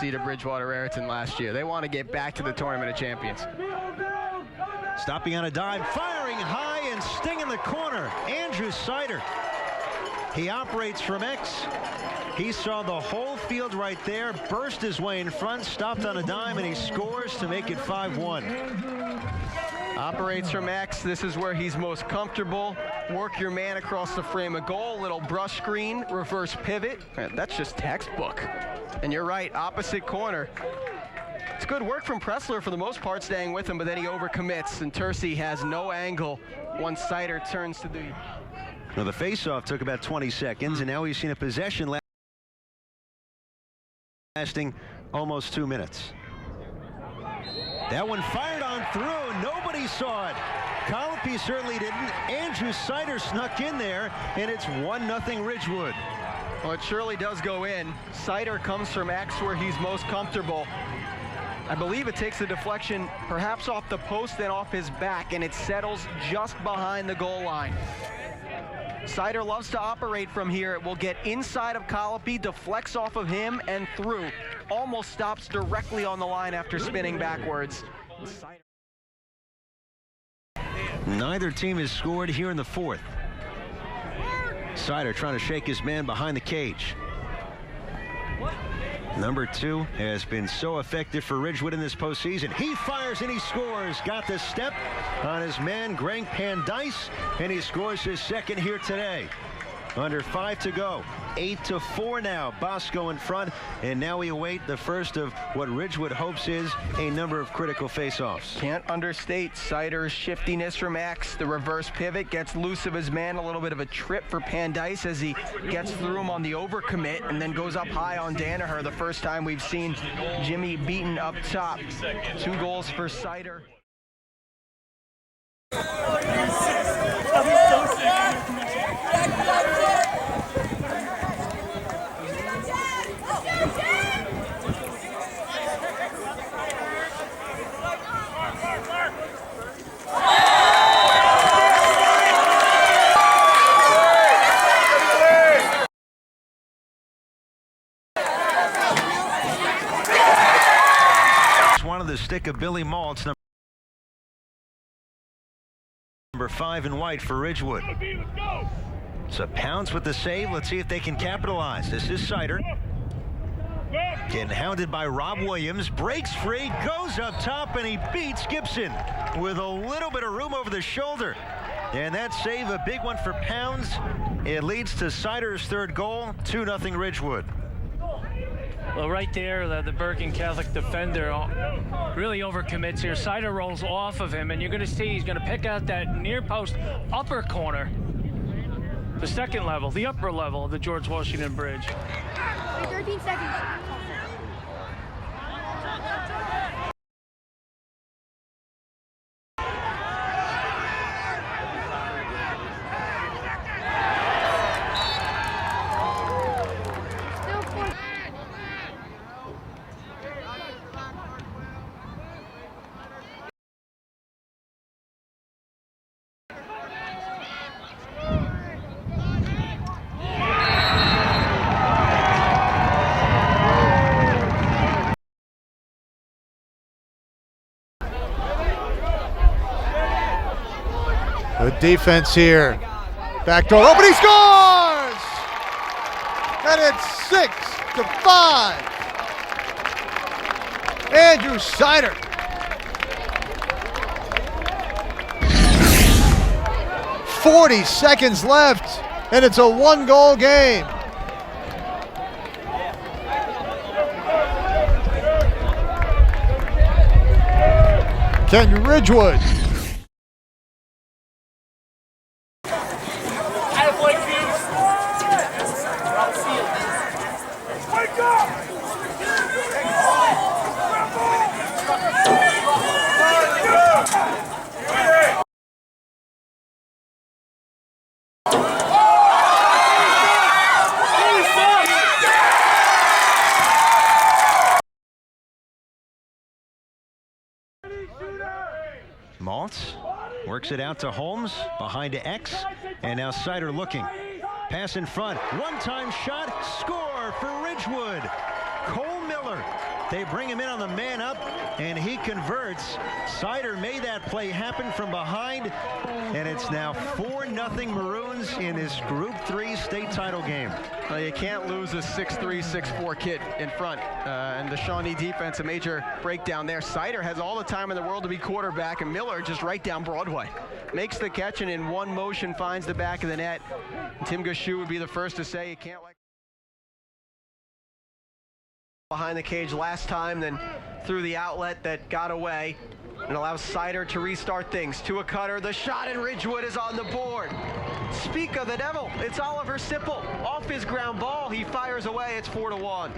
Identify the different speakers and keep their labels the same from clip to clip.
Speaker 1: seed of Bridgewater Raritan last year. They want to get back to the Tournament of Champions.
Speaker 2: Stopping on a dime, firing high and stinging the corner. Andrew Seiter. He operates from X. He saw the whole field right there, burst his way in front, stopped on a dime, and he scores to make it 5-1.
Speaker 1: Operates from X. This is where he's most comfortable. Work your man across the frame of goal. Little brush screen, reverse pivot. That's just textbook. And you're right, opposite corner. It's good work from Pressler for the most part, staying with him, but then he overcommits, and Tercey has no angle once Seiter turns to the...
Speaker 2: Well, the faceoff took about 20 seconds, and now we've seen a possession lasting almost 2 minutes. That one fired on through. Nobody saw it. Colopy certainly didn't. Andrew Seiter snuck in there, and it's 1-0 Ridgewood.
Speaker 1: Well, it surely does go in. Seiter comes from X where he's most comfortable. I believe it takes a deflection perhaps off the post and off his back, and it settles just behind the goal line. Seiter loves to operate from here. It will get inside of Colopy, deflects off of him and through. Almost stops directly on the line after spinning backwards.
Speaker 2: Neither team has scored here in the fourth. Seiter trying to shake his man behind the cage. Number 2 has been so effective for Ridgewood in this postseason. He fires and he scores. Got the step on his man, Greg Pandice, and he scores his second here today. Under 5 to go. 8-4 now. Bosco in front, and now we await the first of what Ridgewood hopes is a number of critical faceoffs.
Speaker 1: Can't understate Seiter's shiftiness from X. The reverse pivot gets loose of his man. A little bit of a trip for Pandice as he gets through him on the overcommit and then goes up high on Danaher. The first time we've seen Jimmy beaten up top. 2 goals for Seiter.
Speaker 2: One of the stick of Billy Maltz, number 5 in white for Ridgewood. So Pounds with the save. Let's see if they can capitalize. This is Seiter. Getting hounded by Rob Williams. Breaks free, goes up top, and he beats Gibson with a little bit of room over the shoulder. And that save, a big one for Pounds. It leads to Seiter's third goal, 2-0 Ridgewood.
Speaker 3: Well, right there, the Bergen Catholic defender really overcommits here. Seiter rolls off of him, and you're going to see he's going to pick out that near post upper corner, the second level, the upper level of the George Washington Bridge.
Speaker 4: 13 seconds.
Speaker 5: Good defense here. Backdoor open, he scores! And it's 6-5. Andrew Seiter. "40 seconds left, and it's a 1-goal game. Kenton Ridgewood.
Speaker 2: Maltz works it out to Holmes, behind to X, and now Seiter looking. Pass in front, one-time shot, score for Ridgewood. Cole Miller They bring him in on the man up, and he converts. Seiter made that play happen from behind, and it's now 4-0 Maroons in this Group 3 state title game.
Speaker 1: Well, you can't lose a 6'3", 6'4" kid in front. And the Shawnee defense, a major breakdown there. Seiter has all the time in the world to be quarterback, and Miller just right down Broadway. Makes the catch and in one motion finds the back of the net. Tim Gashue would be the first to say you can't let behind the cage last time, then through the outlet that got away and allows Seiter to restart things. To a cutter, the shot, and Ridgewood is on the board. Speak of the devil, it's Oliver Sipple. Off his ground ball, he fires away, it's 4-1.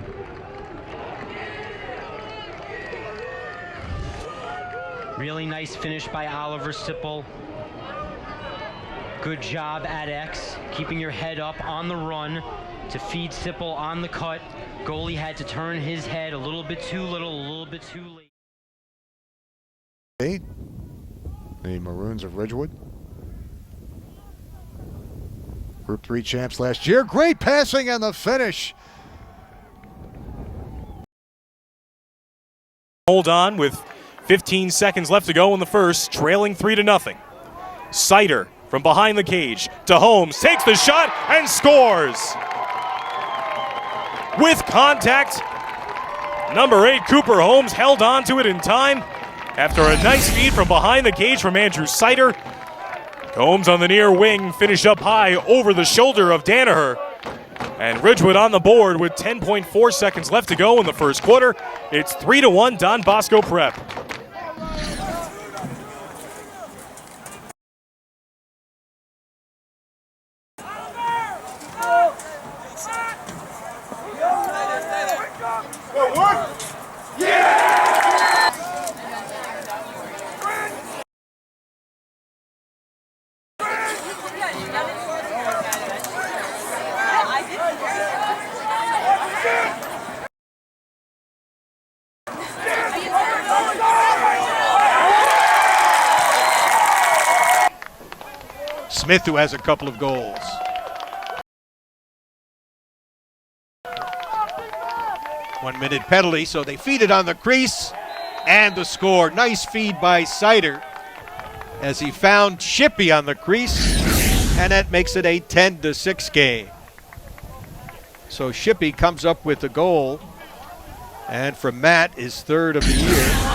Speaker 6: Really nice finish by Oliver Sipple. Good job at X, keeping your head up on the run to feed Sipple on the cut. Goalie had to turn his head a little bit too little, a little bit too late.
Speaker 5: The Maroons of Ridgewood. Group 3 champs last year. Great passing and the finish.
Speaker 7: Hold on with 15 seconds left to go in the first, trailing 3-0. Seiter from behind the cage to Holmes, takes the shot and scores. With contact, number 8 Cooper Holmes held on to it in time after a nice feed from behind the cage from Andrew Seiter. Holmes on the near wing, finish up high over the shoulder of Danaher. And Ridgewood on the board with 10.4 seconds left to go in the first quarter. It's 3-1 Don Bosco Prep.
Speaker 5: Smith, who has a couple of goals. One-minute penalty, so they feed it on the crease, and the score. Nice feed by Seiter as he found Shippey on the crease, and that makes it a 10-6 game. So Shippey comes up with the goal, and from Matt, his third of the year.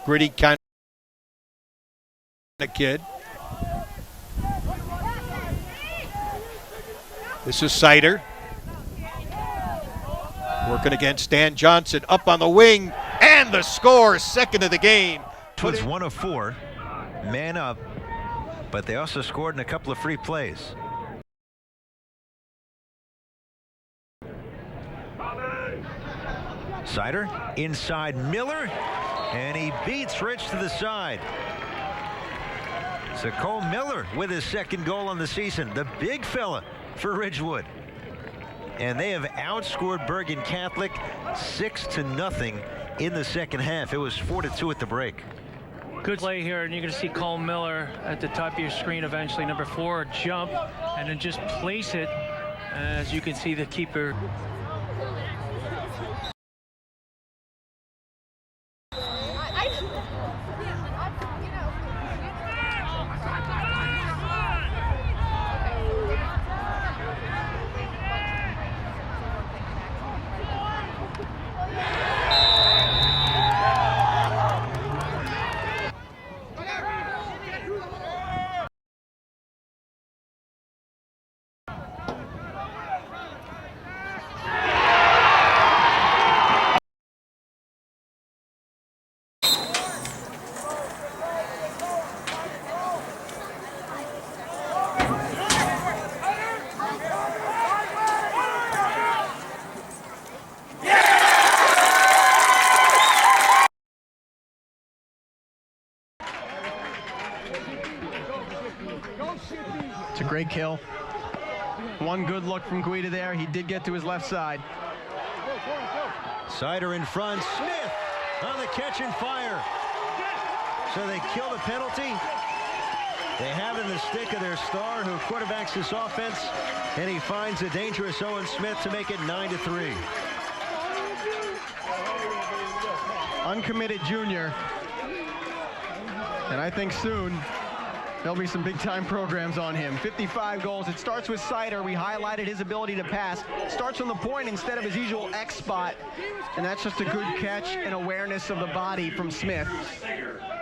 Speaker 5: Gritty kind of kid. This is Seiter. Working against Dan Johnson, up on the wing, and the score, second of the game.
Speaker 2: It was 1 of 4, man up, but they also scored in a couple of free plays. Seiter inside Miller, and he beats Rich to the side. So Cole Miller with his second goal on the season, the big fella for Ridgewood. And they have outscored Bergen Catholic 6-0 in the second half. It was 4-2 at the break.
Speaker 3: Good play here, and you're going to see Cole Miller at the top of your screen eventually. Number 4, jump, and then just place it. As you can see, the keeper.
Speaker 1: It's a great kill. One good look from Guida there. He did get to his left side.
Speaker 2: Seiter in front. Smith on the catch and fire. So they kill the penalty. They have in the stick of their star who quarterbacks this offense, and he finds a dangerous Owen Smith to make it 9-3.
Speaker 1: Uncommitted junior. And I think soon there'll be some big-time programs on him. 55 goals. It starts with Seiter. We highlighted his ability to pass. Starts from the point instead of his usual X spot. And that's just a good catch and awareness of the body from Smith.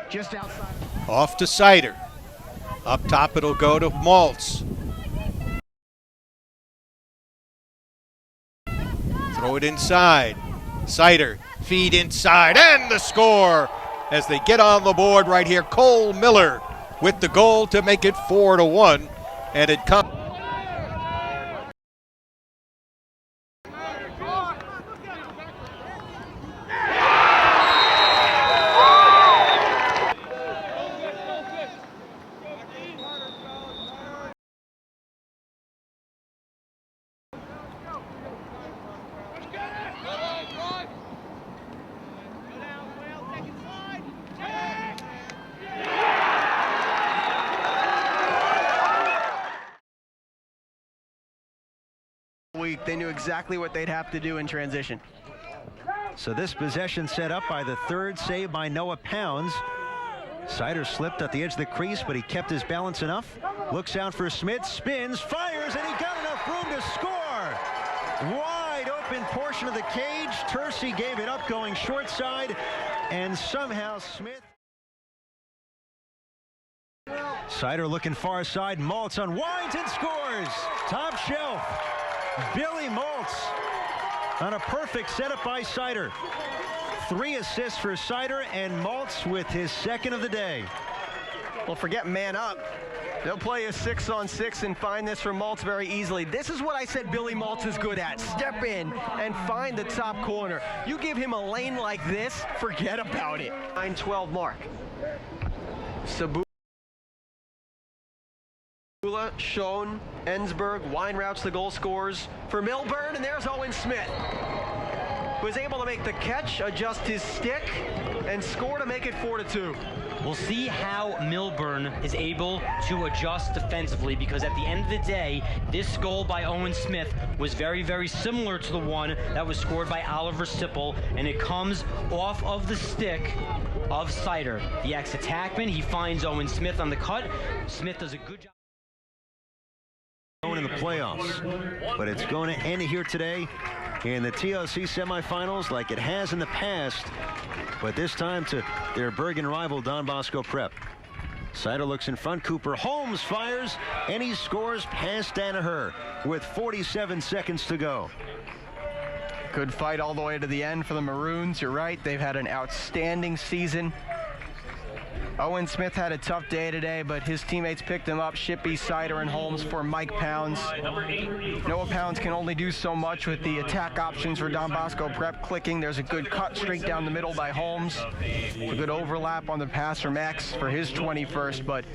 Speaker 1: Just outside.
Speaker 5: Off to Seiter. Up top it'll go to Maltz. Throw it inside. Seiter, feed inside, and the score as they get on the board right here. Cole Miller with the goal to make it 4-1, and it comes.
Speaker 1: Week. They knew exactly what they'd have to do in transition.
Speaker 2: So this possession set up by the third save by Noah Pounds. Seiter slipped at the edge of the crease, but he kept his balance enough. Looks out for Smith, spins, fires, and he got enough room to score. Wide open portion of the cage. Tercey gave it up going short side, and somehow Smith. Seiter looking far side. Maltz unwinds and scores. Top shelf. Billy Maltz on a perfect setup by Seiter. 3 assists for Seiter, and Maltz with his second of the day.
Speaker 1: Well, forget man up. They'll play a 6-on-6 and find this for Maltz very easily. This is what I said Billy Maltz is good at. Step in and find the top corner. You give him a lane like this, forget about it. 9-12 mark. Sabu. Schoen, Ensberg, Wine routes the goal scorers for Milburn, and there's Owen Smith, who was able to make the catch, adjust his stick, and score to make it 4-2.
Speaker 6: We'll see how Milburn is able to adjust defensively, because at the end of the day, this goal by Owen Smith was very, very similar to the one that was scored by Oliver Sipple, and it comes off of the stick of Seiter. The ex-attackman, he finds Owen Smith on the cut. Smith does a good job
Speaker 2: in the playoffs, but it's going to end here today in the TLC semifinals like it has in the past, but this time to their Bergen rival Don Bosco Prep. Seiter looks in front. Cooper Holmes fires, and he scores past Danaher with 47 seconds to go.
Speaker 1: Good fight all the way to the end for the Maroons. You're right, they've had an outstanding season. Owen Smith had a tough day today, but his teammates picked him up. Shippey, Seiter, and Holmes for Mike Pounds. Noah Pounds can only do so much with the attack options for Don Bosco Prep clicking. There's a good cut straight down the middle by Holmes. A good overlap on the pass from X for his 21st, but